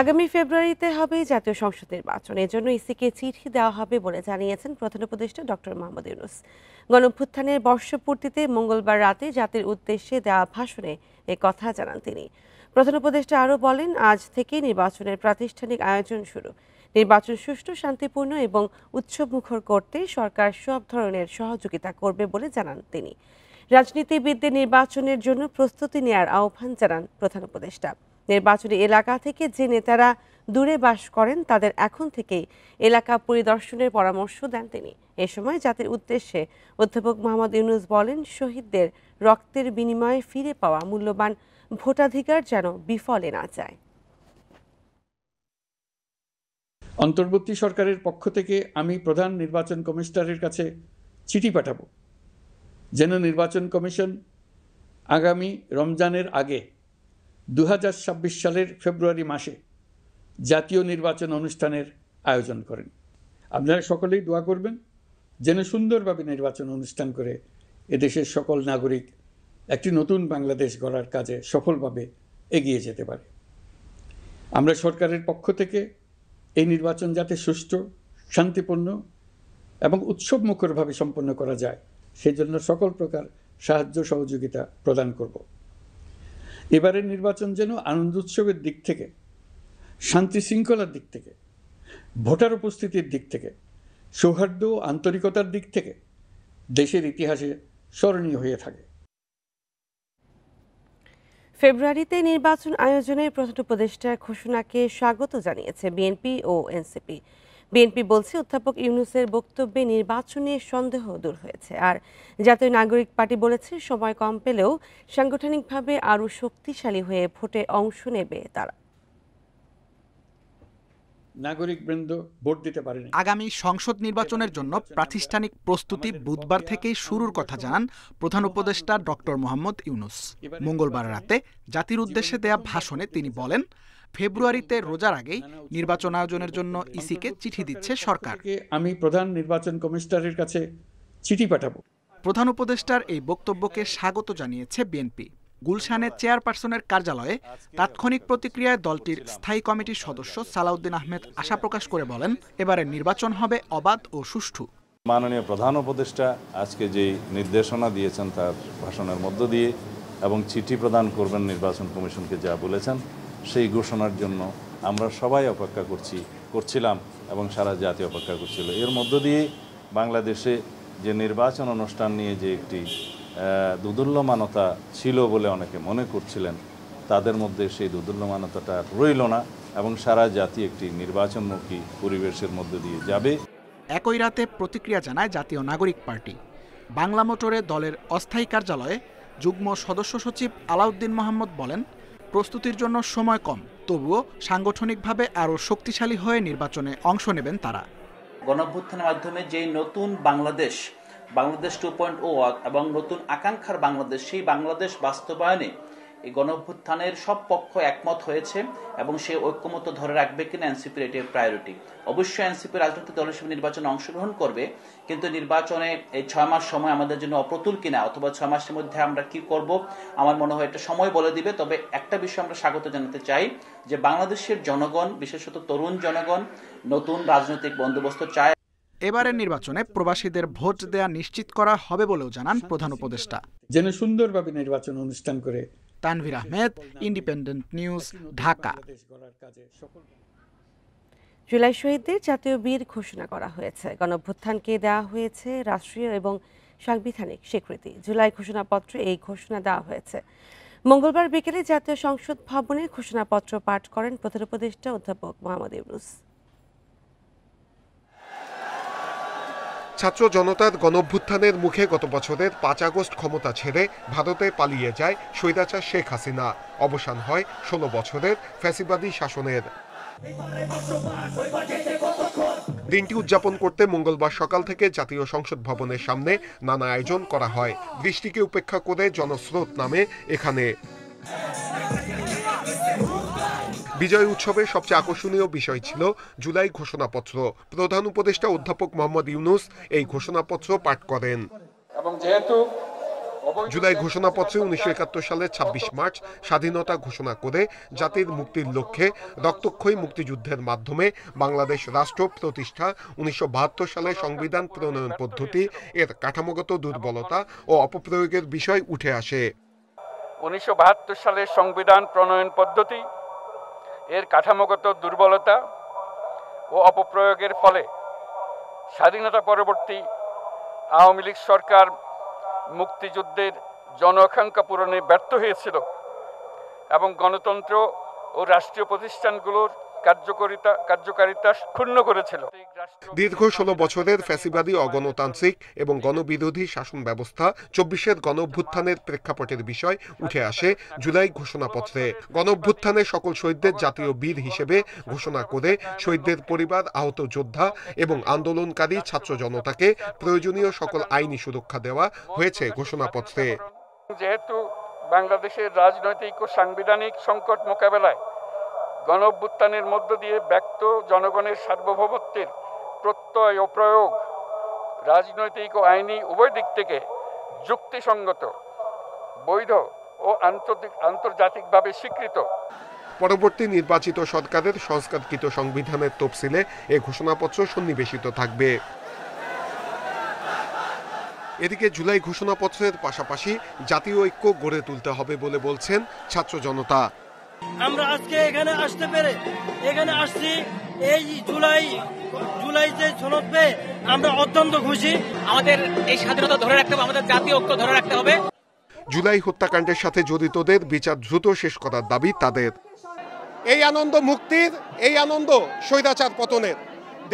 আগামী ফেব্রুয়ারিতে হবে জাতীয় সংসদ নির্বাচন। এজন্য ইসিকে চিঠি দেওয়া হবে বলে জানিয়েছেন প্রধান উপদেষ্টা ডক্টর মোহাম্মদ ইউনূস। গণঅভ্যুত্থানের বর্ষপূর্তিতে মঙ্গলবার রাতে জাতির উদ্দেশ্যে দেওয়া ভাষণে এ কথা জানান তিনি। প্রধান উপদেষ্টা আরও বলেন, আজ থেকে নির্বাচনের প্রাতিষ্ঠানিক আয়োজন শুরু। নির্বাচন সুষ্ঠু, শান্তিপূর্ণ এবং উৎসবমুখর করতে সরকার সব ধরনের সহযোগিতা করবে বলে জানান তিনি। রাজনীতিবিদদের নির্বাচনের জন্য প্রস্তুতি নেওয়ার আহ্বান জানান প্রধান উপদেষ্টা। নির্বাচনী এলাকা থেকে যে নেতারা দূরে বাস করেন তাদের এখন থেকেই এলাকা পরিদর্শনের পরামর্শ দেন তিনি। এ সময় জাতির উদ্দেশ্যে অধ্যাপক মোহাম্মদ ইউনূস বলেন, শহীদদের রক্তের বিনিময়ে ফিরে পাওয়া মূল্যবান ভোটাধিকার যেন বিফলে না যায়। অন্তর্বর্তী সরকারের পক্ষ থেকে আমি প্রধান নির্বাচন কমিশনারের কাছে চিঠি পাঠাবো যেন নির্বাচন কমিশন আগামী রমজানের আগে 2026 সালের ফেব্রুয়ারি মাসে জাতীয় নির্বাচন অনুষ্ঠানের আয়োজন করেন। আপনারা সকলেই দোয়া করবেন যেন সুন্দরভাবে নির্বাচন অনুষ্ঠান করে এদেশের সকল নাগরিক একটি নতুন বাংলাদেশ গড়ার কাজে সফলভাবে এগিয়ে যেতে পারে। আমরা সরকারের পক্ষ থেকে এই নির্বাচন যাতে সুষ্ঠু, শান্তিপূর্ণ এবং উৎসবমুখরভাবে সম্পন্ন করা যায় সেজন্য সকল প্রকার সাহায্য সহযোগিতা প্রদান করব। এবারের নির্বাচন যেন আনন্দ উৎসবের দিক থেকে, শান্তি শৃঙ্খলার দিক থেকে, ভোটার উপস্থিতির দিক থেকে, সৌহার্দ্য ও আন্তরিকতার দিক থেকে দেশের ইতিহাসে স্মরণীয় হয়ে থাকে। ফেব্রুয়ারিতে নির্বাচন আয়োজনের প্রধান উপদেষ্টার ঘোষণাকে স্বাগত জানিয়েছে বিএনপি ও এনসিপি। বিএনপি বলছে, অধ্যাপক ইউনূসের বক্তব্যে নির্বাচনে সন্দেহ দূর হয়েছে। আর জাতীয় নাগরিক পার্টি বলেছে, সময় কম পেলেও সাংগঠনিকভাবে আরও শক্তিশালী হয়ে ভোটে অংশ নেবে তারা। নাগরিকবৃন্দ ভোট দিতে পারেনি। আগামী সংসদ নির্বাচনের জন্য প্রাতিষ্ঠানিক প্রস্তুতি বুধবার থেকেই শুরুর কথা জানান প্রধান উপদেষ্টা ডক্টর মোহাম্মদ ইউনূস। মঙ্গলবার রাতে জাতির উদ্দেশ্যে দেয়া ভাষণে তিনি বলেন, ফেব্রুয়ারিতে রোজার আগেই নির্বাচন আয়োজনের জন্য ইসিকে চিঠি দিচ্ছে সরকার। আমি প্রধান নির্বাচন কমিশনারের কাছে চিঠি পাঠাবো। প্রধান উপদেষ্টার এই বক্তব্যকে স্বাগত জানিয়েছে বিএনপি। গুলশানের চেয়ারপারসনের কার্যালয়ে তাৎক্ষণিক প্রতিক্রিয়ায় দলটির স্থায়ী কমিটির সদস্য সালাউদ্দিন আহমেদ আশা প্রকাশ করে বলেন, এবারের নির্বাচন হবে অবাধ ও সুষ্ঠু। মাননীয় প্রধান উপদেষ্টা আজকে যে নির্দেশনা দিয়েছেন তার ভাষণের মধ্য দিয়ে এবং চিঠি প্রদান করবেন নির্বাচন কমিশনকে যা বলেছেন সেই ঘোষণার জন্য আমরা সবাই অপেক্ষা করছিলাম এবং সারা জাতি অপেক্ষা করছিল। এর মধ্য দিয়ে বাংলাদেশে যে নির্বাচন অনুষ্ঠান নিয়ে যে একটি দুদুল্যমানতা ছিল বলে অনেকে মনে করছিলেন, তাদের মধ্যে সেই দুদুল্যমানতাটা রইল না এবং সারা জাতি একটি নির্বাচনমুখী পরিবেশের মধ্য দিয়ে যাবে। একই রাতে প্রতিক্রিয়া জানায় জাতীয় নাগরিক পার্টি। বাংলা মোটরে দলের অস্থায়ী কার্যালয়ে যুগ্ম সদস্য সচিব আলাউদ্দিন মোহাম্মদ বলেন, প্রস্তুতির জন্য সময় কম, তবুও সাংগঠনিকভাবে আরও শক্তিশালী হয়ে নির্বাচনে অংশ নেবেন তারা। গণঅভ্যুত্থানের মাধ্যমে যেই নতুন বাংলাদেশ 2.0 এবং নতুন আকাঙ্ক্ষার বাংলাদেশ, সেই বাংলাদেশ বাস্তবায়নে এই গণঅভ্যুত্থানের সব পক্ষ একমত হয়েছে এবং সেই ঐক্যমত্য ধরে রাখবে কিনা এনসিপির এটি প্রায়োরিটি। অবশ্যই এনসিপি রাজনৈতিক দল হিসেবে নির্বাচনে অংশগ্রহণ করবে, কিন্তু নির্বাচনে এই 6 মাস সময় আমাদের জন্য অপ্রতুল কিনা অথবা 6 মাসের মধ্যে আমরা কি করব, আমার মনে হয় এটা সময় বলে দিবে। তবে একটা বিষয় আমরা স্বাগত জানাতে চাই যে বাংলাদেশের জনগণ, বিশেষত তরুণ জনগণ, নতুন রাজনৈতিক বন্দোবস্ত চায়। এবারের নির্বাচনে প্রবাসীদের ভোট দেয়া নিশ্চিত করা হবে বলেও জানান প্রধান উপদেষ্টা। যেন সুন্দরভাবে নির্বাচন অনুষ্ঠান করে। Tanvir Ahmed, independent news, Dhaka. জুলাই শহীদদের জাতীয় বীর ঘোষণা করা হয়েছে। গণঅভ্যুত্থানকে দেওয়া হয়েছে রাষ্ট্রীয় এবং সাংবিধানিক স্বীকৃতি। জুলাই ঘোষণাপত্রে এই ঘোষণা দেওয়া হয়েছে। মঙ্গলবার বিকেলে জাতীয় সংসদ ভবনে ঘোষণাপত্র পাঠ করেন প্রধান উপদেষ্টা অধ্যাপক মোহাম্মদ ইউনূস। ছাত্র জনতার গণঅভ্যুত্থানের মুখে গত বছরের 5 আগস্ট ক্ষমতা ছেড়ে ভারতে পালিয়ে যায় স্বৈরাচার শেখ হাসিনা। অবসান হয় 16 বছরের ফ্যাসিবাদী শাসনের। দিনটি উদযাপন করতে মঙ্গলবার সকাল থেকে জাতীয় সংসদ ভবনের সামনে নানা আয়োজন করা হয়। বৃষ্টিকে উপেক্ষা করে জনস্রোত নামে এখানে। বিজয় উৎসবের সবচেয়ে আকর্ষণীয় বিষয় ছিল জুলাই ঘোষণাপত্র। প্রধান উপদেষ্টা অধ্যাপক মোহাম্মদ ইউনূস এই ঘোষণাপত্র পাঠ করেন। এবং যেহেতু জুলাই ঘোষণাপত্রে ১৯৭১ সালের ২৬ মার্চ স্বাধীনতা ঘোষণা করে জাতির মুক্তির লক্ষ্যে রক্তক্ষয়ী মুক্তিযুদ্ধের মাধ্যমে বাংলাদেশ রাষ্ট্র প্রতিষ্ঠা, ১৯৭২ সালের সংবিধান প্রণয়ন পদ্ধতি এর কাঠামোগত দুর্বলতা ও অপপ্রয়োগের বিষয় উঠে আসে। ১৯৭২ সালের সংবিধান প্রণয়ন পদ্ধতি এর কাঠামোগত দুর্বলতা ও অপপ্রয়োগের ফলে স্বাধীনতা পরবর্তী আওয়ামী লীগ সরকার মুক্তিযুদ্ধের জনআকাঙ্ক্ষা পূরণে ব্যর্থ হয়েছিল এবং গণতন্ত্র ও রাষ্ট্রীয় প্রতিষ্ঠানগুলোর কার্যকারিতা ক্ষুণ্ণ করেছিল। দীর্ঘ ১৬ বছরের ফ্যাসিবাদী অগণতান্ত্রিক এবং গণবিরোধী শাসন ব্যবস্থা ২৪-এর গণঅভ্যুত্থানের প্রেক্ষাপটের বিষয় উঠে আসে জুলাই ঘোষণাপত্রে। গণঅভ্যুত্থানের সকল শহীদদের জাতীয় বীর হিসেবে ঘোষণা করে শহীদদের পরিবার, আহত যোদ্ধা এবং আন্দোলনকারী ছাত্র জনতাকে প্রয়োজনীয় সকল আইনি সুরক্ষা দেওয়া হয়েছে ঘোষণাপত্রে। যেহেতু বাংলাদেশের রাজনৈতিক ও সাংবিধানিক সংকট মোকাবেলায় গণঅভ্যুত্থানের মধ্য দিয়ে ব্যক্ত জনগণের সার্বভৌমত্বের প্রত্যয় ও প্রয়োগ রাজনৈতিক ও আইনি উভয় দিক থেকে যুক্তিসঙ্গত, বৈধ ও আন্তর্জাতিকভাবে স্বীকৃত। পরবর্তী নির্বাচিত সরকারের সংস্কারকৃত সংবিধানের তফসিলে এ ঘোষণাপত্র সন্নিবেশিত থাকবে। এদিকে জুলাই ঘোষণাপত্রের পাশাপাশি জাতীয় ঐক্য গড়ে তুলতে হবে বলে বলছেন ছাত্র জনতা। আমরা আজকে এখানে আসতে পেরে এখানে আসছি এই জুলাই যে সনদ পেয়ে আমরা অত্যন্ত খুশি। আমাদের এই স্বাধীনতা ধরে রাখতে হবে, আমাদের জাতীয় ঐক্য ধরে রাখতে হবে। জুলাই হত্যাকাণ্ডের সাথে জড়িতদের বিচার দ্রুত শেষ করার দাবি তাদের। এই আনন্দ মুক্তির, এই আনন্দ স্বৈরাচার পতনের,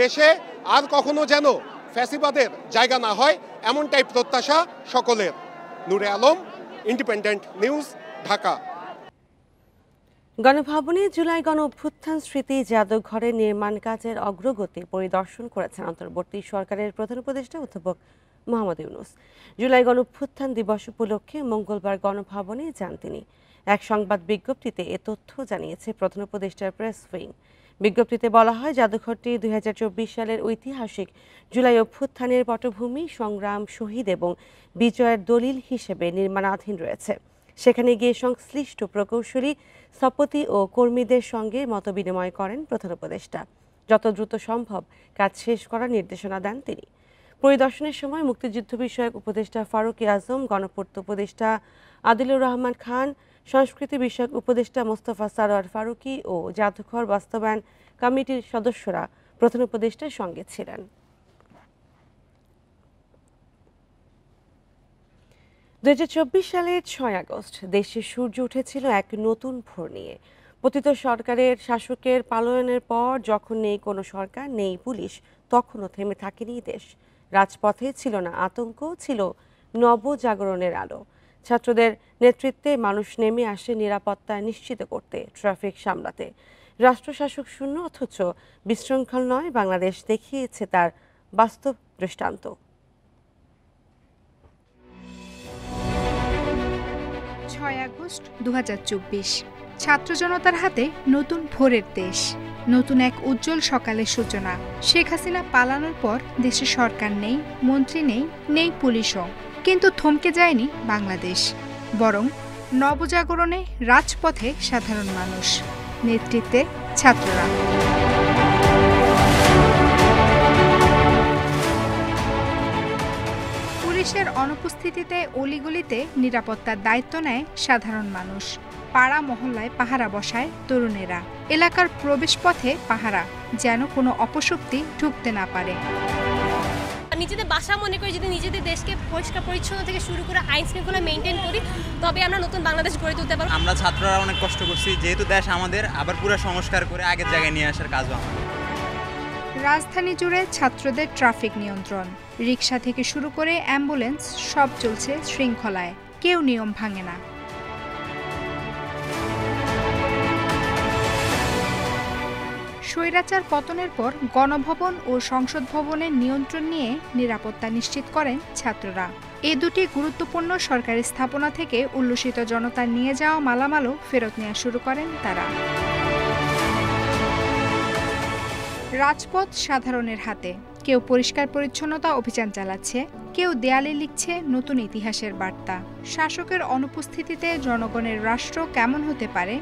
দেশে আর কখনো যেন ফ্যাসিবাদের জায়গা না হয় এমনটাই প্রত্যাশা সকলের। নূরে আলম, ইন্ডিপেন্ডেন্ট নিউজ, ঢাকা। গণভবনে জুলাই গণ অভ্যুত্থান স্মৃতি জাদুঘরের নির্মাণ কাজের অগ্রগতি পরিদর্শন করেছেন অন্তর্বর্তী সরকারের প্রধান উপদেষ্টা অধ্যাপক মোহাম্মদ ইউনূস। জুলাই গণ অভ্যুত্থান দিবস উপলক্ষে মঙ্গলবার গণভবনে যান তিনি। এক সংবাদ বিজ্ঞপ্তিতে এ তথ্য জানিয়েছে প্রধান উপদেষ্টার প্রেস উইং। বিজ্ঞপ্তিতে বলা হয়, জাদুঘরটি ২০২৪ সালের ঐতিহাসিক জুলাই অভ্যুত্থানের পটভূমি, সংগ্রাম, শহীদ এবং বিজয়ের দলিল হিসেবে নির্মাণাধীন রয়েছে। সেখানে গিয়ে সংশ্লিষ্ট প্রকৌশলী, স্থপতি ও কর্মীদের সঙ্গে মতবিনিময় করেন প্রধান উপদেষ্টা। যত দ্রুত সম্ভব কাজ শেষ করার নির্দেশনা দেন তিনি। পরিদর্শনের সময় মুক্তিযুদ্ধ বিষয়ক উপদেষ্টা ফারুক আজম, গণপূর্ত উপদেষ্টা আদিলুর রহমান খান, সংস্কৃতি বিষয়ক উপদেষ্টা মোস্তফা সারোয়ার ফারুকী ও জাদুঘর বাস্তবায়ন কমিটির সদস্যরা প্রধান উপদেষ্টার সঙ্গে ছিলেন। ২০২৪ সালের ৬ আগস্ট দেশে সূর্য উঠেছিল এক নতুন ভোর নিয়ে। পতিত সরকারের শাসকের পলায়নের পর যখন নেই কোনো সরকার, নেই পুলিশ, তখনও থেমে থাকেনি দেশ। রাজপথে ছিল না আতঙ্ক, ছিল নবজাগরণের আলো। ছাত্রদের নেতৃত্বে মানুষ নেমে আসে নিরাপত্তা নিশ্চিত করতে, ট্রাফিক সামলাতে। রাষ্ট্রশাসক শূন্য অথচ বিশৃঙ্খল নয়, বাংলাদেশ দেখিয়েছে তার বাস্তব দৃষ্টান্ত। ৬ আগস্ট ২০২৪, ছাত্র জনতার হাতে নতুন ভোরের দেশ, নতুন এক উজ্জ্বল সকালের সূচনা। শেখ হাসিনা পালানোর পর দেশে সরকার নেই, মন্ত্রী নেই, নেই পুলিশও। কিন্তু থমকে যায়নি বাংলাদেশ, বরং নবজাগরণে রাজপথে সাধারণ মানুষ, নেতৃত্বে ছাত্ররা। পুলিশের অনুপস্থিতিতে অলিগলিতে নিরাপত্তার দায়িত্ব নেয় সাধারণ মানুষ। পাড়া মহল্লায় পাহারা বসায় তরুণেরা। এলাকার প্রবেশপথে পাহারা, যেন কোনো অপশক্তি ঢুকতে না পারে। নিজেদের বাসা মনে করি, যদি নিজেদের দেশকে পরিষ্কার পরিচ্ছন্ন থেকে শুরু করে আইন শৃঙ্খলা মেনটেন করি, তবে আমরা নতুন বাংলাদেশ গড়ে তুলতে পারবো। আমরা ছাত্ররা অনেক কষ্ট করছি, যেহেতু দেশ আমাদের, আবার পুরো সংস্কার করে আগের জায়গায় নিয়ে আসার কাজও আমাদের। রাজধানী জুড়ে ছাত্রদের ট্রাফিক নিয়ন্ত্রণ, রিকশা থেকে শুরু করে অ্যাম্বুলেন্স, সব চলছে শৃঙ্খলায়, কেউ নিয়ম ভাঙে না। স্বৈরাচার পতনের পর গণভবন ও সংসদ ভবনের নিয়ন্ত্রণ নিয়ে নিরাপত্তা নিশ্চিত করেন ছাত্ররা। এ দুটি গুরুত্বপূর্ণ সরকারি স্থাপনা থেকে উল্লসিত জনতার নিয়ে যাওয়া মালামালও ফেরত নেওয়া শুরু করেন তারা। রাজপথ সাধারণের হাতে, কেউ পরিষ্কার পরিচ্ছন্নতা অভিযান চালাচ্ছে, কেউ দেয়ালে লিখছে নতুন ইতিহাসের বার্তা। শাসকের অনুপস্থিতিতে জনগণের রাষ্ট্র কেমন হতে পারে,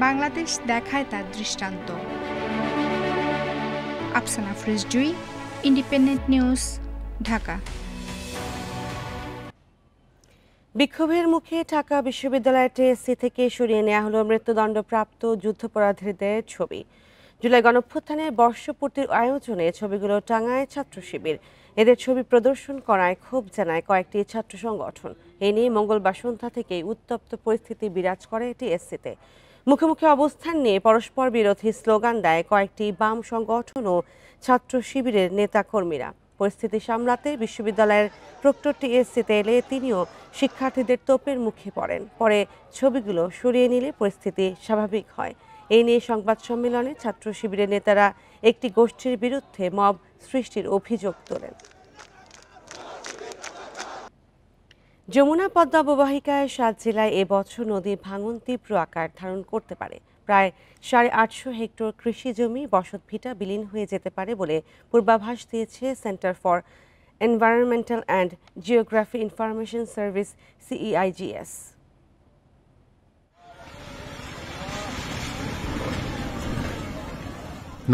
বাংলাদেশ দেখায় তার দৃষ্টান্ত। আফসানা আফরোজ জুই, ইন্ডিপেন্ডেন্ট নিউজ, ঢাকা। বিক্ষোভের মুখে ঢাকা বিশ্ববিদ্যালয়ের টিএসসি থেকে সরিয়ে নেওয়া হলো মৃত্যুদণ্ডপ্রাপ্ত যুদ্ধাপরাধীদের ছবি। জুলাই গণঅভ্যুত্থানের বর্ষপূর্তির আয়োজনে ছবিগুলো টাঙায় ছাত্র শিবির। এদের ছবি প্রদর্শন করায় ক্ষোভ জানায় কয়েকটি ছাত্র সংগঠন। এ নিয়ে মঙ্গলবার সন্ধ্যা থেকেই উত্তপ্ত পরিস্থিতি বিরাজ করে টিএসসিতে। মুখে মুখে অবস্থান নিয়ে পরস্পর বিরোধী স্লোগান দেয় কয়েকটি বাম সংগঠন ও ছাত্র শিবিরের নেতাকর্মীরা। পরিস্থিতি সামলাতে বিশ্ববিদ্যালয়ের প্রক্টর টিএসসিতে এলে তিনিও শিক্ষার্থীদের তোপের মুখে পড়েন। পরে ছবিগুলো সরিয়ে নিলে পরিস্থিতি স্বাভাবিক হয়। এই নিয়ে সংবাদ সম্মেলনে ছাত্র শিবিরের নেতারা একটি গোষ্ঠীর বিরুদ্ধে মব সৃষ্টির অভিযোগ তোলেন। যমুনা পদ্মা অববাহিকায় 7 জেলায় এবছর নদীর ভাঙন তীব্র আকার ধারণ করতে পারে। প্রায় 850 হেক্টর কৃষি জমি, বসতভিটা বিলীন হয়ে যেতে পারে বলে পূর্বাভাস দিয়েছে centre for environmental and geography information service CEIGS।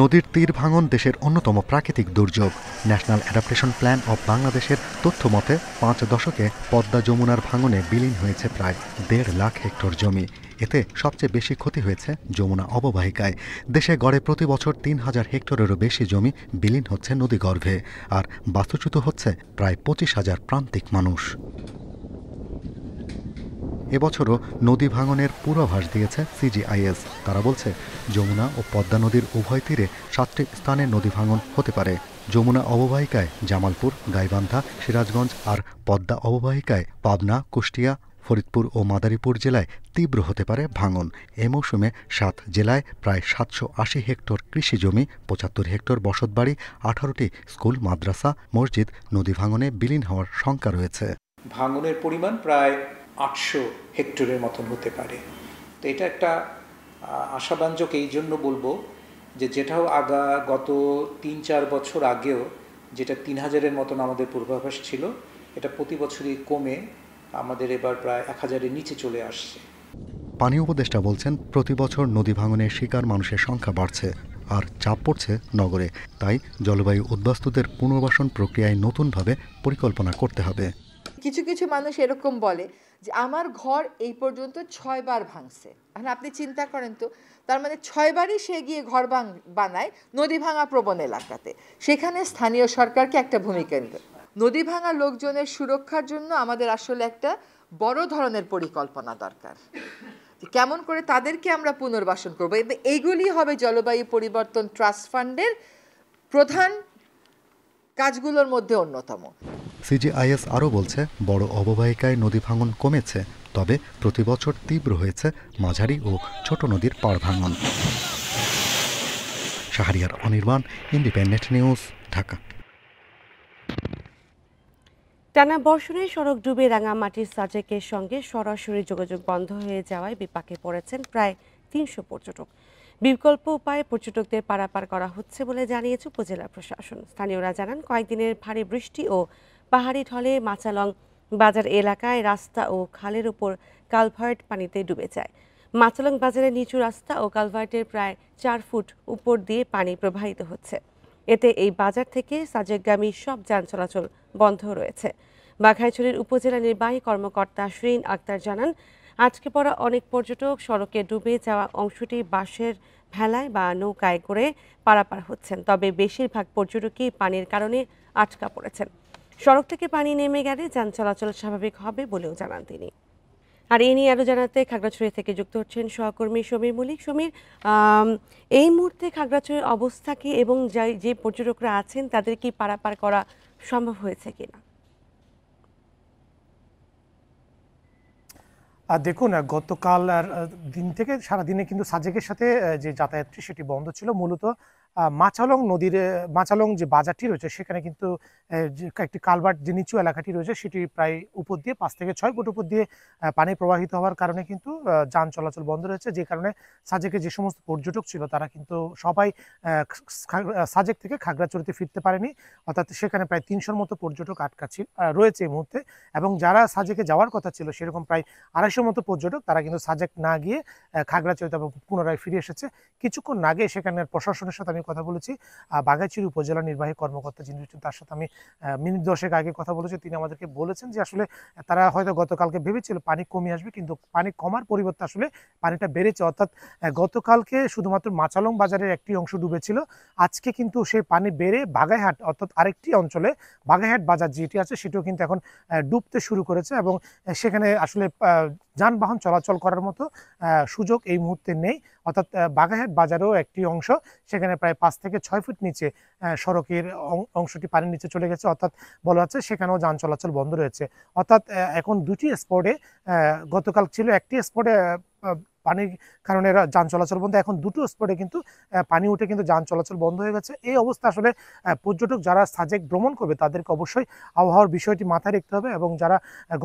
নদীর তীর ভাঙন দেশের অন্যতম প্রাকৃতিক দুর্যোগ। ন্যাশনাল অ্যাডাপ্টেশন প্ল্যান অব বাংলাদেশের তথ্য মতে 5 দশকে পদ্মা যমুনার ভাঙনে বিলীন হয়েছে প্রায় 1.5 লাখ হেক্টর জমি। এতে সবচেয়ে বেশি ক্ষতি হয়েছে যমুনা অববাহিকায়। দেশে গড়ে প্রতি বছর 3000 হেক্টরেরও বেশি জমি বিলীন হচ্ছে নদীগর্ভে, আর বাস্তুচ্যুত হচ্ছে প্রায় 25,000 প্রান্তিক মানুষ। এবছরও নদী ভাঙনের পূর্বাভাস দিয়েছে CGIS। তারা বলছে যমুনা ও পদ্মা নদীর উভয় তীরে 7টি স্থানে নদী ভাঙন হতে পারে। যমুনা অববাহিকায় জামালপুর, গাইবান্ধা, সিরাজগঞ্জ আর পদ্মা অববাহিকায় পাবনা, কুষ্টিয়া, ফরিদপুর ও মাদারীপুর জেলায় তীব্র হতে পারে ভাঙন। এ মৌসুমে 7 জেলায় প্রায় 780 হেক্টর কৃষি জমি, 75 হেক্টর বসতবাড়ি, 18টি স্কুল, মাদ্রাসা, মসজিদ নদী ভাঙনে বিলীন হওয়ার শঙ্কা রয়েছে। ভাঙনের পরিমাণ প্রায় 800 হেক্টরের মতন হতে পারে। তো এটা একটা আশাব্যঞ্জক এই জন্য বলবো যে যেটাও গত 3-4 বছর আগেও যেটা 3000-এর মতন আমাদের পূর্বাভাস ছিল, এটা প্রতি বছরই কমে আমাদের এবার প্রায় 1000-এর নিচে চলে আসছে। পানি উপদেষ্টা বলছেন প্রতি বছর নদী ভাঙনের শিকার মানুষের সংখ্যা বাড়ছে আর চাপ পড়ছে নগরে। তাই জলবায়ু উদ্বাস্তুদের পুনর্বাসন প্রক্রিয়ায় নতুনভাবে পরিকল্পনা করতে হবে। কিছু কিছু মানুষ এরকম বলে যে আমার ঘর এই পর্যন্ত 6 বার ভাঙছে। এখন আপনি চিন্তা করেন তো, তার মানে 6 বারই সে গিয়ে ঘর বানায় নদী ভাঙা প্রবণ এলাকাতে। সেখানে স্থানীয় সরকারকে একটা ভূমিকা নিতে। নদী ভাঙা লোকজনের সুরক্ষার জন্য আমাদের আসলে একটা বড় ধরনের পরিকল্পনা দরকার। কেমন করে তাদেরকে আমরা পুনর্বাসন করব, এইগুলি হবে জলবায়ু পরিবর্তন ট্রাস্ট ফান্ডের প্রধান কাজগুলোর মধ্যে অন্যতম। CGIS আরও বলছে বড় অববাহিকায় নদী ভাঙন কমেছে, তবে প্রতি বছর তীব্র হয়েছে মাঝারি ও ছোট নদীর পাড় ভাঙন। Shahriar Anirban, independent news, Dhaka. টানা বর্ষণে সড়ক ডুবে রাঙামাটির সাজেকের সঙ্গে সরাসরি যোগাযোগ বন্ধ হয়ে যাওয়ায় বিপাকে পড়েছেন প্রায় 300 পর্যটক। বিকল্প উপায়ে পর্যটকদের পারাপার করা হচ্ছে বলে জানিয়েছে উপজেলা প্রশাসন। স্থানীয়রা জানান কয়েকদিনের ভারী বৃষ্টি ও পাহাড়ি ঢলে মাচালং বাজার এলাকায় রাস্তা ও খালের উপর কালভার্ট পানিতে ডুবে যায়। মাচালং বাজারের নিচু রাস্তা ও কালভার্টের প্রায় 4 ফুট উপর দিয়ে পানি প্রবাহিত হচ্ছে। এতে এই বাজার থেকে সাজেকগামী সব যান চলাচল বন্ধ রয়েছে। বাঘাইছড়ির উপজেলা নির্বাহী কর্মকর্তা শিরিন আক্তার জানান আটকে পড়া অনেক পর্যটক সড়কে ডুবে যাওয়া অংশটি বাঁশের ভেলায় বা নৌকায় করে পারাপার হচ্ছেন, তবে বেশিরভাগ পর্যটকই পানির কারণে আটকা পড়েছেন। সড়ক থেকে পানি নেমে গেলে যান চলাচল স্বাভাবিক হবে বলেও জানান তিনি। আর এই নিয়ে আরও জানাতে খাগড়াছড়ি থেকে যুক্ত হচ্ছেন সহকর্মী সমীর মল্লিক। সমীর, এই মুহূর্তে খাগড়াছড়ির অবস্থা কি এবং যে পর্যটকরা আছেন তাদের কি পারাপার করা সম্ভব হয়েছে কিনা? দেখুন, গতকাল দিন থেকে সারাদিনে কিন্তু সাজেকের সাথে যে যাতায়াতটি সেটি বন্ধ ছিল। মূলত মাচালং নদীর মাচালং যে বাজারটি রয়েছে সেখানে কিন্তু একটি কালভার্ট যে নিচু এলাকাটি রয়েছে সেটি প্রায় উপর দিয়ে 5 থেকে 6 ফুট উপর দিয়ে পানি প্রবাহিত হওয়ার কারণে কিন্তু যান চলাচল বন্ধ রয়েছে, যে কারণে সাজেকে যে সমস্ত পর্যটক ছিল তারা কিন্তু সবাই সাজেক থেকে খাগড়াছড়িতে ফিরতে পারেনি। অর্থাৎ সেখানে প্রায় 300-র মতো পর্যটক আটকা রয়েছে এই মুহূর্তে, এবং যারা সাজেকে যাওয়ার কথা ছিল সেরকম প্রায় 250 মতো পর্যটক তারা কিন্তু সাজেক না গিয়ে খাগড়াছড়িতে পুনরায় ফিরে এসেছে। কিছুক্ষণ আগে সেখানের প্রশাসনের সাথে আমি কথা বলেছি, বাঘাইছড়ি উপজেলা নির্বাহী কর্মকর্তা যিনি রয়েছেন তার সাথে আমি মিনিট 10 আগে কথা বলেছি। তিনি আমাদেরকে বলেছেন যে আসলে তারা হয়তো গতকালকে ভেবেছিল পানি কমে আসবে, কিন্তু পানি কমার পরিবর্তে আসলে পানিটা বেড়েছে। অর্থাৎ গতকালকে শুধুমাত্র মাচালং বাজারের একটি অংশ ডুবেছিল, আজকে কিন্তু সেই পানি বেড়ে বাগাইহাট অর্থাৎ আরেকটি অঞ্চলে বাগাইহাট বাজার যেটি আছে সেটিও কিন্তু এখন ডুবতে শুরু করেছে, এবং সেখানে আসলে যানবাহন চলাচল করার মতো সুযোগ এই মুহূর্তে নেই। অর্থাৎ বাগাইহাট বাজারেও একটি অংশ সেখানে প্রায় 5 থেকে 6 ফুট নিচে সড়কের অংশটি পানির নিচে চলে গেছে, অর্থাৎ বলা যাচ্ছে সেখানেও যান চলাচল বন্ধ রয়েছে। অর্থাৎ এখন দুটি স্পটে, গতকাল ছিল একটি স্পটে পানির কারণে যান চলাচল বন্ধ, এখন দুটো স্পটে কিন্তু পানি উঠে কিন্তু যান চলাচল বন্ধ হয়ে গেছে। এই অবস্থা আসলে পর্যটক যারা সাজেক ভ্রমণ করবে তাদেরকে অবশ্যই আবহাওয়ার বিষয়টি মাথায় রাখতে হবে, এবং যারা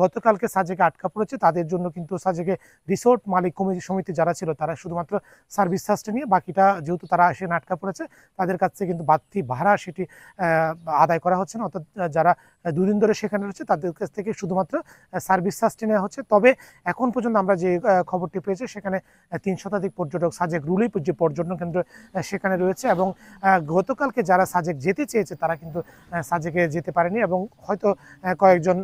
গতকালকে সাজেকে আটকা পড়েছে তাদের জন্য কিন্তু সাজেকে রিসোর্ট মালিক কমিটি সমিতি যারা ছিল তারা শুধুমাত্র সার্ভিস চার্জটা নিয়ে, বাকিটা যেহেতু তারা এসে আটকা পড়েছে তাদের কাছ থেকে কিন্তু বাড়তি ভাড়া সেটি আদায় করা হচ্ছে না। অর্থাৎ যারা 2 দিন ধরে সেখানে রয়েছে তাদের কাছ থেকে শুধুমাত্র সার্ভিস চার্জটি নেওয়া হচ্ছে। তবে এখন পর্যন্ত আমরা যে খবরটি পেয়েছি সেখানে 3 শতাধিক পর্যটক সাজেক রুলি যে পর্যটন কেন্দ্র সেখানে রয়েছে, এবং গতকালকে যারা সাজেক যেতে চেয়েছে তারা কিন্তু সাজেকে যেতে পারেনি, এবং হয়তো কয়েকজন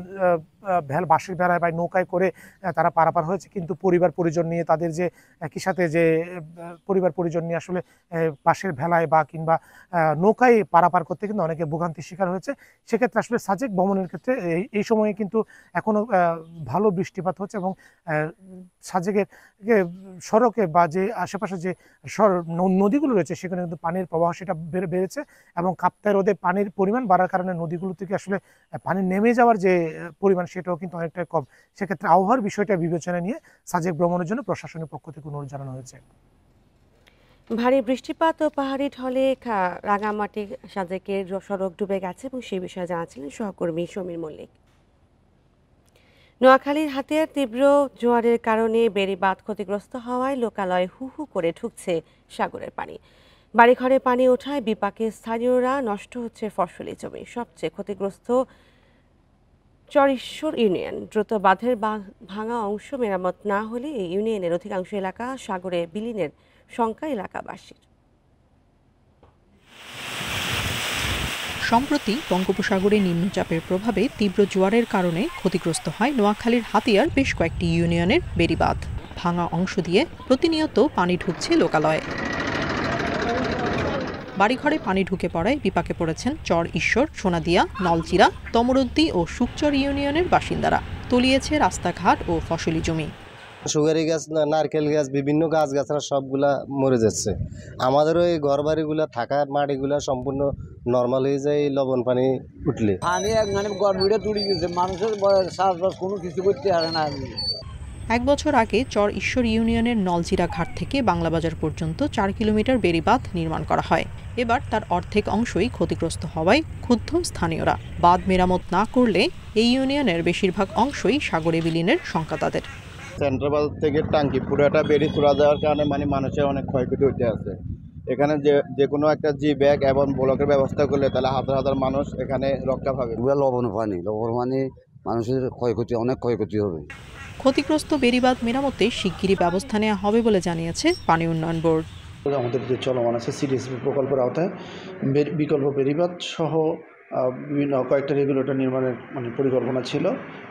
বাঁশের ভেলায় বা নৌকায় করে তারা পারাপার হয়েছে, কিন্তু পরিবার পরিজন নিয়ে তাদের যে একই সাথে যে পরিবার পরিজন নিয়ে আসলে বাঁশের ভেলায় বা কিংবা নৌকায় পারাপার করতে কিন্তু অনেকে ভোগান্তির শিকার হয়েছে। সেক্ষেত্রে আসলে সাজেক ভ্রমণের ক্ষেত্রে এই সময়ে কিন্তু এখনও ভালো বৃষ্টিপাত হচ্ছে, এবং সাজেকের সড়কে বা যে আশেপাশে যে নদীগুলো রয়েছে সেখানে কিন্তু পানির প্রবাহ সেটা বেড়েছে, এবং কাপ্তাই হ্রদে পানির পরিমাণ বাড়ার কারণে নদীগুলো থেকে আসলে পানি নেমে যাওয়ার যে পরিমাণ সেটাও কিন্তু অনেকটাই কম। সেক্ষেত্রে আবহাওয়ার বিষয়টা বিবেচনা নিয়ে সাজেক ভ্রমণের জন্য প্রশাসনের পক্ষ থেকে অনুরোধ জানানো হয়েছে। ভারী বৃষ্টিপাত ও পাহাড়ি ঢলে রাঙামাটি সাজেকের সড়ক ডুবে গেছে, এবং সেই বিষয়ে জানাচ্ছিলেন সহকর্মী সমীর মল্লিক। নোয়াখালীর হাতিয়ার তীব্র জোয়ারের কারণে বেড়িবাঁধ ক্ষতিগ্রস্ত হওয়ায় লোকালয়ে হু হু করে ঢুকছে সাগরের পানি। বাড়িঘরে পানি ওঠায় বিপাকে স্থানীয়রা, নষ্ট হচ্ছে ফসলি জমি। সবচেয়ে ক্ষতিগ্রস্ত চরইশ্বর ইউনিয়ন। দ্রুত বাঁধের ভাঙা অংশ মেরামত না হলে এই ইউনিয়নের অধিকাংশ এলাকা সাগরে বিলীনের শঙ্কা এলাকাবাসীর। সম্প্রতি বঙ্গোপসাগরে নিম্নচাপের প্রভাবে তীব্র জোয়ারের কারণে ক্ষতিগ্রস্ত হয় নোয়াখালীর হাতিয়ার বেশ কয়েকটি ইউনিয়নের বেড়িবাঁধ। ভাঙা অংশ দিয়ে প্রতিনিয়ত পানি ঢুকছে লোকালয়ে। বাড়িঘরে পানি ঢুকে পড়ায় বিপাকে পড়েছেন চর ঈশ্বর, সোনাদিয়া, নলচিরা, তমরুদ্দি ও সুকচর ইউনিয়নের বাসিন্দারা। তলিয়েছে রাস্তাঘাট ও ফসলি জমি। সুগারি গাছ, নারকেল গাছ, বিভিন্ন গাছ গাছরা সবগুলা মরে যাচ্ছে। আমাদের ওই ঘর বাড়িগুলা থাকা মাটিগুলা সম্পূর্ণ নর্মাল হয়ে যায় লবণ পানি উঠলে। পানি মানে গড়বিড়ে তুলে গেছে, মানুষের চাষবাস কোনো কিছু করতে পারে না। 1 বছর আগে চর ঈশ্বর ইউনিয়নের নলচিরা ঘাট থেকে বাংলাবাজার পর্যন্ত 4 কিলোমিটার বেড়িবাঁধ নির্মাণ করা হয়। এবার তার অর্ধেক অংশই ক্ষতিগ্রস্ত হওয়ায় ক্ষুব্ধ স্থানীয়রা। বাঁধ মেরামত না করলে এই ইউনিয়নের বেশিরভাগ অংশই সাগরে বিলীনের শঙ্কা তাদের। সেন্ট্রাল থেকে টাঙ্কি পুরোটা বেরিয়ে চলে যাওয়ার কারণে মানে মানুষের অনেক ক্ষয়ক্ষতি হতে আছে। এখানে যে কোনো একটা জি ব্যাগ এবং ব্লকের ব্যবস্থা করলে তাহলে হাজার হাজার মানুষ এখানে রক্ষা পাবে। লবণ পানি মানুষের ক্ষয়ক্ষতি, অনেক ক্ষয়ক্ষতি হবে। ক্ষতিগ্রস্ত বেড়িবাঁধ মেরামতে শিগগিরই ব্যবস্থা নেওয়া হবে বলে জানিয়েছে পানি উন্নয়ন বোর্ড। আমাদের যে চলমান আছে সিডিএসপি প্রকল্পের আওতায় বিকল্প বেড়িবাঁধ সহ বিভিন্ন কয়েকটা রেগুলেটর নির্মাণের পরিকল্পনা ছিল,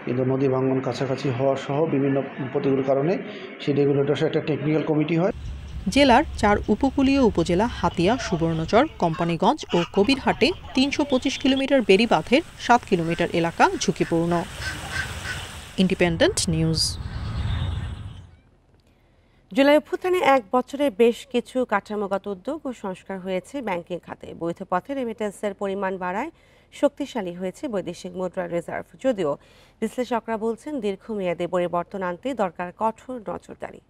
কিন্তু নদী ভাঙন কাছাকাছি হওয়া সহ বিভিন্ন প্রতিকূল কারণে সেই রেগুলেটর একটা টেকনিক্যাল কমিটি হয়। জেলার 4 উপকূলীয় উপজেলা হাতিয়া, সুবর্ণচর, কোম্পানিগঞ্জ ও কবিরহাটে 325 কিলোমিটার বেড়িবাঁধের 7 কিলোমিটার এলাকা ঝুঁকিপূর্ণ। Independent news. জুলাই অভ্যুত্থানে 1 বছরে বেশ কিছু কাঠামোগত উদ্যোগ ও সংস্কার হয়েছে ব্যাংকিং খাতে। বৈধ পথে রেমিটেন্সের পরিমাণ বাড়ায় শক্তিশালী হয়েছে বৈদেশিক মুদ্রা রিজার্ভ। যদিও বিশ্লেষকরা বলছেন দীর্ঘমেয়াদে পরিবর্তন আনতে দরকার কঠোর নজরদারি।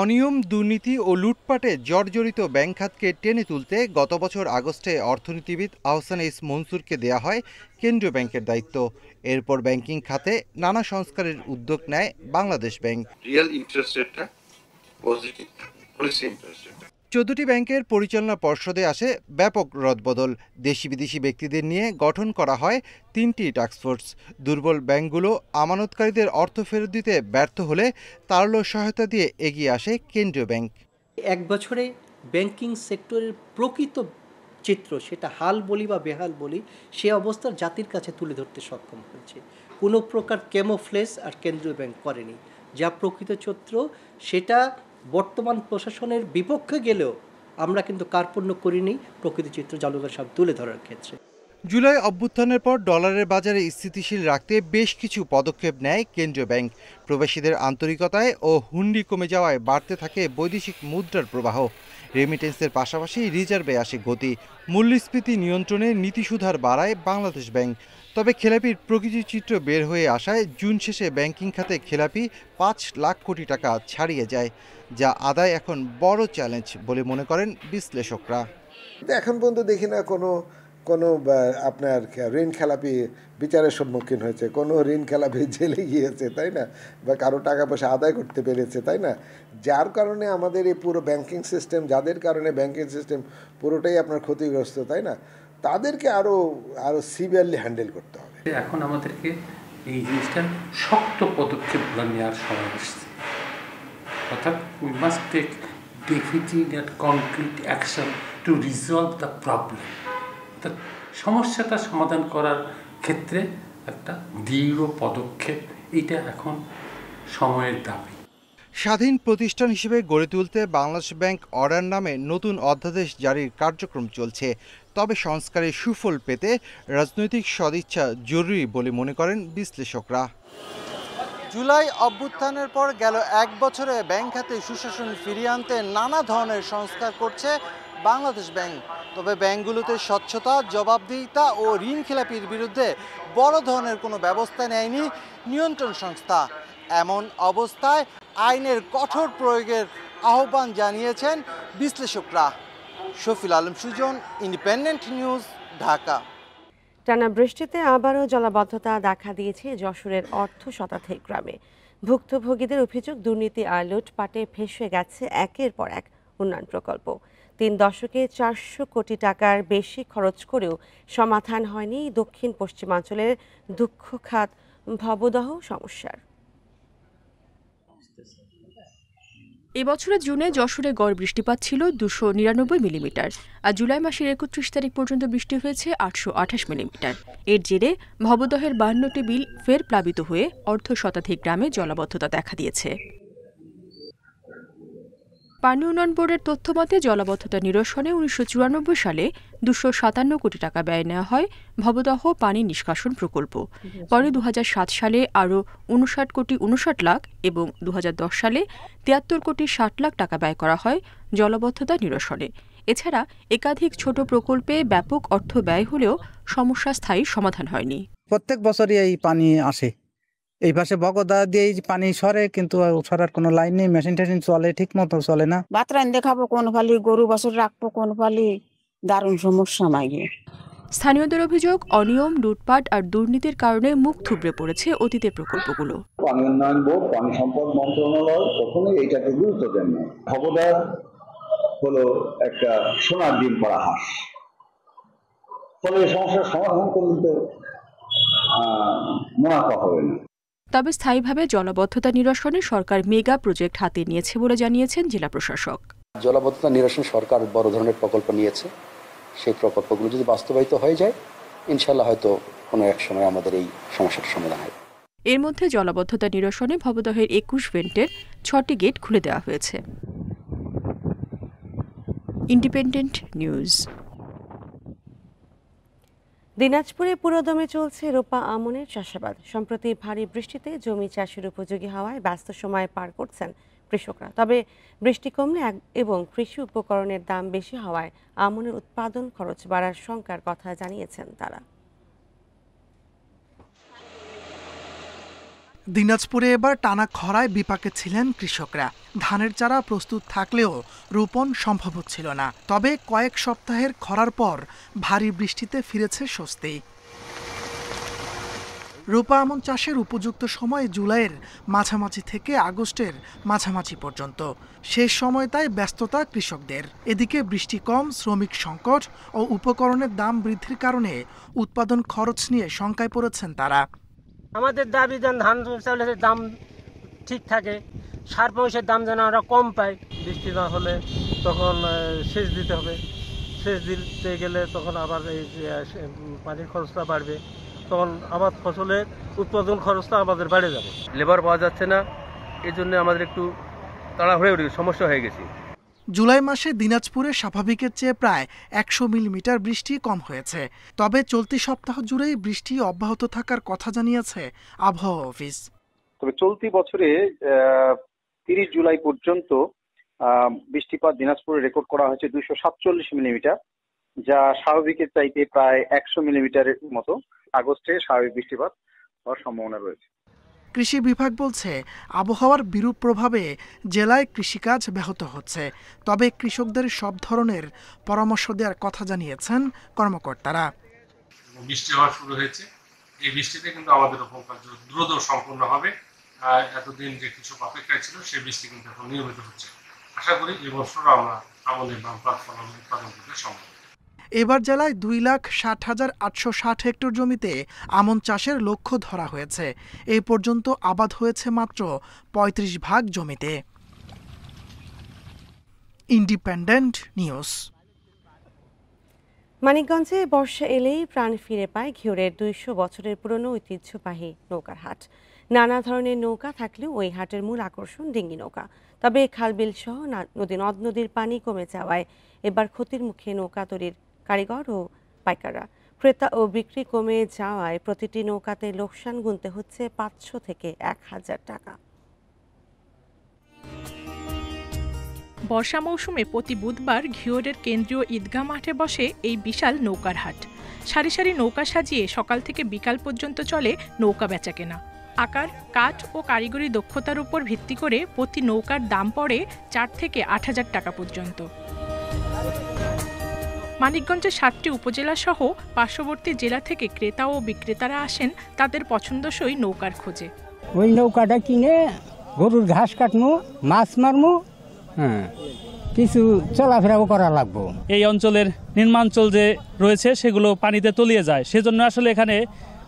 অনিয়ম, দুর্নীতি ও লুটপাটে জর্জরিত ব্যাংক খাতকে টেনে তুলতে গত বছর আগস্টে অর্থনীতিবিদ আহসান এস মনসুরকে দেয়া হয় কেন্দ্রীয় ব্যাংকের দায়িত্ব। এরপর ব্যাংকিং খাতে নানা সংস্কারের উদ্যোগ নেয় বাংলাদেশ ব্যাংক। রিয়েল ইন্টারেস্ট রেটটা পজিটিভ, পলিসি ইন্টারেস্ট রেট। 14টি ব্যাংকের পরিচালনা পর্ষদে আসে ব্যাপক রদবদল। দেশি বিদেশি ব্যক্তিদের নিয়ে গঠন করা হয় 3টি টাস্কফোর্স। দুর্বল ব্যাংকগুলো আমানতকারীদের অর্থ ফেরত দিতে ব্যর্থ হলে তারল্য সহায়তা দিয়ে এগিয়ে আসে কেন্দ্রীয় ব্যাংক। এক বছরে ব্যাংকিং সেক্টরের প্রকৃত চিত্র, সেটা হাল বলি বা বেহাল বলি, সে অবস্থা জাতির কাছে তুলে ধরতে সক্ষম হয়েছে। কোনো প্রকার ক্যামোফ্লেজ আর কেন্দ্রীয় ব্যাংক করেনি। যা প্রকৃত চিত্র, সেটা বর্তমান প্রশাসনের বিপক্ষে গেলেও আমরা কিন্তু কার্পণ্য করিনি প্রকৃত চিত্র জনগণের সামনে তুলে ধরার ক্ষেত্রে। জুলাই অভ্যুত্থানের পর ডলারের বাজারে স্থিতিশীল রাখতে বেশ কিছু পদক্ষেপ নেয় কেন্দ্রীয় ব্যাংক। প্রবাসীদের আন্তরিকতায় ও হুন্ডি কমে যাওয়ায় বাড়তে থাকে বৈদেশিক মুদ্রার প্রবাহ। রেমিটেন্সের পাশাপাশি রিজার্ভে আসে গতি। মূল্যস্ফীতি নিয়ন্ত্রণে নীতিসুধার বাড়ায় বাংলাদেশ ব্যাংক। তবে খেলাপির প্রকৃত চিত্র বের হয়ে আসায় জুন শেষে ব্যাংকিং খাতে খেলাপি 5 লাখ কোটি টাকা ছাড়িয়ে যায়, যা আদায় এখন বড় চ্যালেঞ্জ বলে মনে করেন বিশ্লেষকরা। এখন পর্যন্ত দেখি না কোনো আপনার ঋণ খেলাপি বিচারের সম্মুখীন হয়েছে, কোনো ঋণ খেলাপি জেলে গিয়েছে, তাই না, বা কারো টাকা পয়সা আদায় করতে পেরেছে, তাই না। যার কারণে আমাদের এই পুরো ব্যাংকিং সিস্টেম, যাদের কারণে ব্যাংকিং সিস্টেম পুরোটাই আপনার ক্ষতিগ্রস্ত, তাই না, তাদেরকে আরও সিভিয়ারলি হ্যান্ডেল করতে হবে। এখন আমাদেরকে এই জিনিসটার শক্ত পদক্ষেপগুলো নেওয়ার সময় এসেছে। অর্থাৎ we must take definite and concrete action to resolve the problem. অর্থাৎ সমস্যাটা সমাধান করার ক্ষেত্রে একটা দৃঢ় পদক্ষেপ, এটা এখন সময়ের দাবি। স্বাধীন প্রতিষ্ঠান হিসেবে গড়ে তুলতে বাংলাদেশ ব্যাংক অর্ডার নামে নতুন অধ্যাদেশ জারির কার্যক্রম চলছে। তবে সংস্কারের সুফল পেতে রাজনৈতিক সদিচ্ছা জরুরি বলে মনে করেন বিশ্লেষকরা। জুলাই অভ্যুত্থানের পর গেল 1 বছরে ব্যাংক খাতে সুশাসন ফিরিয়ে আনতে নানা ধরনের সংস্কার করছে বাংলাদেশ ব্যাংক। তবে ব্যাংকগুলোতে স্বচ্ছতা, জবাবদিহিতা ও ঋণ খেলাপির বিরুদ্ধে বড় ধরনের কোনো ব্যবস্থা নেয়নি নিয়ন্ত্রণ সংস্থা। এমন অবস্থায় আইনের কঠোর প্রয়োগের আহ্বান জানিয়েছেন বিশ্লেষকরা। Shafil Alam Sujan, Independent news, Dhaka. টানা বৃষ্টিতে আবারও জলাবদ্ধতা দেখা দিয়েছে যশোরের অর্থ শতাধিক গ্রামে। ভুক্তভোগীদের অভিযোগ, দুর্নীতি আর লুটপাটে ভেসে গেছে একের পর এক উন্নয়ন প্রকল্প। 3 দশকে 400 কোটি টাকার বেশি খরচ করেও সমাধান হয়নি দক্ষিণ পশ্চিমাঞ্চলের দুঃখ খাত ভবদহ সমস্যার। এবছরের জুনে যশোরে গড় বৃষ্টিপাত ছিল 299 মিলিমিটার, আর জুলাই মাসের 31 তারিখ পর্যন্ত বৃষ্টি হয়েছে 828 মিলিমিটার। এর জেরে ভবদহের 52টি বিল ফের প্লাবিত হয়ে অর্ধ শতাধিক গ্রামে জলাবদ্ধতা দেখা দিয়েছে। পানি উন্নয়ন বোর্ডের তথ্য মতে জলাবদ্ধতা নিরসনে 1994 সালে 257 কোটি টাকা ব্যয় নেওয়া হয় ভবদহ পানি নিষ্কাশন প্রকল্প। পরে 2007 সালে আরও 59 কোটি 59 লাখ এবং 2010 সালে 73 কোটি 60 লাখ টাকা ব্যয় করা হয় জলাবদ্ধতা নিরসনে। এছাড়া একাধিক ছোট প্রকল্পে ব্যাপক অর্থ ব্যয় হলেও সমস্যা স্থায়ী সমাধান হয়নি। প্রত্যেক বছরই এই পানি আসে, এই পাশে বগদা দিয়ে পানি সরে, কিন্তু সরার কোনো লাইন নেই, মেশিন টেশিন চলে ঠিক মতো চলে না। বাতরাইন দেখাবো কোন ফালি, গরু বছর রাখবো কোন ফালি, দারুণ সমস্যা মাইগে। স্থানীয়দের অভিযোগ, অনিয়ম, লুটপাট আর দুর্নীতির কারণে মুখ থুবড়ে পড়েছে অতীতের প্রকল্পগুলো। পানি উন্নয়ন বোর্ড, পানি সম্পদ মন্ত্রণালয় কখনোই এইটাকে গুরুত্ব দেন না। ভবদহ হলো একটা সোনার ডিম পাড়া হাঁস, ফলে এই সমস্যার সমাধান করলে তো মুনাফা হবে না। তবে স্থায়ীভাবে জলাবদ্ধতা নিরসনে সরকার মেগা প্রজেক্ট হাতে নিয়েছে বলে জানিয়েছেন জেলা প্রশাসক। জলাবদ্ধতা নিরসন সরকার বড় ধরনের প্রকল্প নিয়েছে, সেই প্রকল্পগুলো যদি বাস্তবায়িত হয়ে যায় ইনশাল্লাহ হয়তো কোনো এক সময় আমাদের এই সমস্যাটার সমাধান হবে। এর মধ্যে জলাবদ্ধতা নিরসনে ভবদহের 21 ভেন্টের 6টি গেট খুলে দেওয়া হয়েছে। Independent news. দিনাজপুরে পুরোদমে চলছে রোপা আমনের চাষাবাদ। সম্প্রতি ভারী বৃষ্টিতে জমি চাষের উপযোগী হওয়ায় ব্যস্ত সময় পার করছেন কৃষকরা। তবে বৃষ্টি কমলে এবং কৃষি উপকরণের দাম বেশি হওয়ায় আমনের উৎপাদন খরচ বাড়ার শঙ্কার কথা জানিয়েছেন তারা। দিনাজপুরে এবার টানা খরায় বিপাকে ছিলেন কৃষকরা। ধানের চারা প্রস্তুত থাকলেও রোপণ সম্ভব হচ্ছিল না। তবে কয়েক সপ্তাহের খরার পর ভারী বৃষ্টিতে ফিরেছে স্বস্তি। রোপা আমন চাষের উপযুক্ত সময় জুলাইয়ের মাঝামাঝি থেকে আগস্টের মাঝামাঝি পর্যন্ত। শেষ সময়টায় ব্যস্ততা কৃষকদের। এদিকে বৃষ্টি কম, শ্রমিক সংকট ও উপকরণের দাম বৃদ্ধির কারণে উৎপাদন খরচ নিয়ে শঙ্কায় পড়েছেন তারা। আমাদের দাবি যেন ধান চাউলের দাম ঠিক থাকে, সার পয়সার দাম যেন আমরা কম পাই। বৃষ্টি না হলে তখন সেচ দিতে হবে, সেচ দিতে গেলে তখন আবার এই পানির খরচটা বাড়বে, তখন আবাদ ফসলের উৎপাদন খরচটা আমাদের বেড়ে যাবে। লেবার পাওয়া যাচ্ছে না, এই জন্য আমাদের একটু তাড়াহুড়ো সমস্যা হয়ে গেছে। জুলাই মাসে দিনাজপুরে স্বাভাবিকের চেয়ে প্রায় 100 মিলিমিটার বৃষ্টি কম হয়েছে। তবে চলতি সপ্তাহ জুড়েই বৃষ্টি অব্যাহত থাকার কথা জানিয়েছে আবহাওয়া অফিস। তবে চলতি বছরে 30 জুলাই পর্যন্ত বৃষ্টিপাত দিনাজপুরে রেকর্ড করা হয়েছে 247 মিলিমিটার, যা স্বাভাবিকের চাইতে প্রায় 100 মিলিমিটারের মতো। আগস্টে স্বাভাবিক বৃষ্টিপাত হওয়ার সম্ভাবনা রয়েছে। কৃষি বিভাগ বলছে আবহাওয়ার বিরূপ প্রভাবে জেলায় কৃষিকাজ ব্যাহত হচ্ছে। তবে কৃষকদের সব ধরনের পরামর্শ দেওয়ার কথা জানিয়েছেন কর্মকর্তারা। বৃষ্টি হওয়া শুরু হয়েছে, এই বৃষ্টিতে কিন্তু আমাদের রোপণ কার্য দ্রুত সম্পূর্ণ হবে। এতদিন যে কিছু অপেক্ষায় ছিল সেই বৃষ্টি কিন্তু এখন নিয়মিত হচ্ছে। আশা করি এই বছর আমরা আমনের বাম্পার ফলন উৎপাদন করতে সম্ভব। এবার জেলায় 2,60,860 হেক্টর জমিতে আমন চাষের লক্ষ্য ধরা হয়েছে। এই পর্যন্ত আবাদ হয়েছে মাত্র 35 ভাগ জমিতে। Independent news. মানিকগঞ্জে বর্ষা এলেই প্রাণ ফিরে পায় ঘিওরের 200 বছরের পুরনো ঐতিহ্যবাহী নৌকার হাট। নানা ধরনের নৌকা থাকলেও ওই হাটের মূল আকর্ষণ ডিঙ্গি নৌকা। তবে খালবিল সহ নদ নদীর পানি কমে যাওয়ায় এবার ক্ষতির মুখে নৌকা তৈরির কারিগর ও পাইকাররা। ক্রেতা ও বিক্রি কমে যাওয়ায় প্রতিটি নৌকাতে লোকসান গুনতে হচ্ছে 500 থেকে 1000 টাকা। বর্ষা মৌসুমে প্রতি বুধবার ঘিওরের কেন্দ্রীয় ঈদগাহ মাঠে বসে এই বিশাল নৌকার হাট। সারি সারি নৌকা সাজিয়ে সকাল থেকে বিকাল পর্যন্ত চলে নৌকা বেচাকেনা। আকার, কাঠ ও কারিগরি দক্ষতার উপর ভিত্তি করে প্রতি নৌকার দাম পড়ে 4 থেকে 8000 টাকা পর্যন্ত। মানিকগঞ্জের 7টি উপজেলা সহ পার্শ্ববর্তী জেলা থেকে ক্রেতা ও বিক্রেতারা আসেন তাদের পছন্দসই নৌকার খোঁজে। ওই নৌকাটা কিনে গরুর ঘাস কাটমু, মাছ মারমু, কিছু চলাফেরাও করা লাগবো। এই অঞ্চলের নিম্নাঞ্চল যে রয়েছে সেগুলো পানিতে তলিয়ে যায়, সেজন্য আসলে এখানে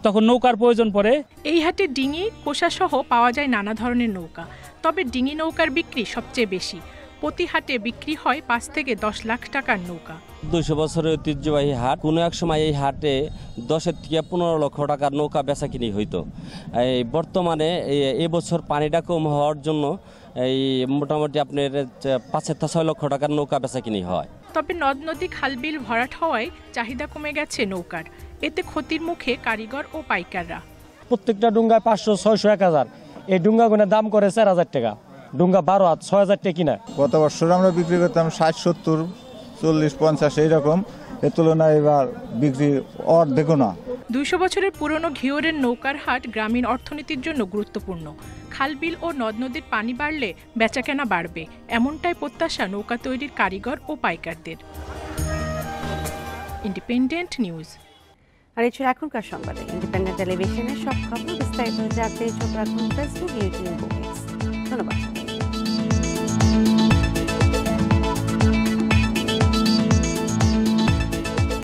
তখন নৌকার প্রয়োজন পড়ে। এই হাটে ডিঙি, কোষা সহ পাওয়া যায় নানা ধরনের নৌকা। তবে ডিঙি নৌকার বিক্রি সবচেয়ে বেশি। প্রতি হাটে বিক্রি হয় 5 থেকে 10 লাখ টাকার নৌকা। 200 বছরের ঐতিহ্যবাহী হাট। কোনো এক সময় এই হাটে 10 থেকে 15 লক্ষ টাকার নৌকা বেচা কিনি হইতো। এই বর্তমানে এবছর পানিটা কম হওয়ার জন্য এই মোটামুটি আপনার 5 থেকে 6 লক্ষ টাকার নৌকা বেচা কিনি হয়। তবে নদ নদী খালবিল ভরাট হওয়ায় চাহিদা কমে গেছে নৌকার। এতে ক্ষতির মুখে কারিগর ও পাইকাররা। প্রত্যেকটা ডুঙ্গায় 500, 600, 1000। এই ডুঙ্গাগুলোর দাম করে 4000 টাকা। ডুঙ্গা 12 হাত, 6000 টাকা কিনা। গত বছর আমরা বিক্রি করতাম 60, 70, 40, 50 এইরকম। এর তুলনায় এবার বিক্রি অর্ধেকও না। 200 বছরের পুরনো ঘিওরের নৌকার হাট গ্রামীণ অর্থনীতির জন্য গুরুত্বপূর্ণ। খালবিল ও নদ নদীর পানি বাড়লে বেচাকেনা বাড়বে, এমনটাই প্রত্যাশা নৌকা তৈরির কারিগর ও পাইকারদের। Independent news. আর এই ছিল এখনকার সংবাদে। ইন্ডিপেন্ডেন্ট টেলিভিশনের সব খবর বিস্তারিত জানতে চোখ রাখুন ফেসবুক, ইউটিউব, ধন্যবাদ।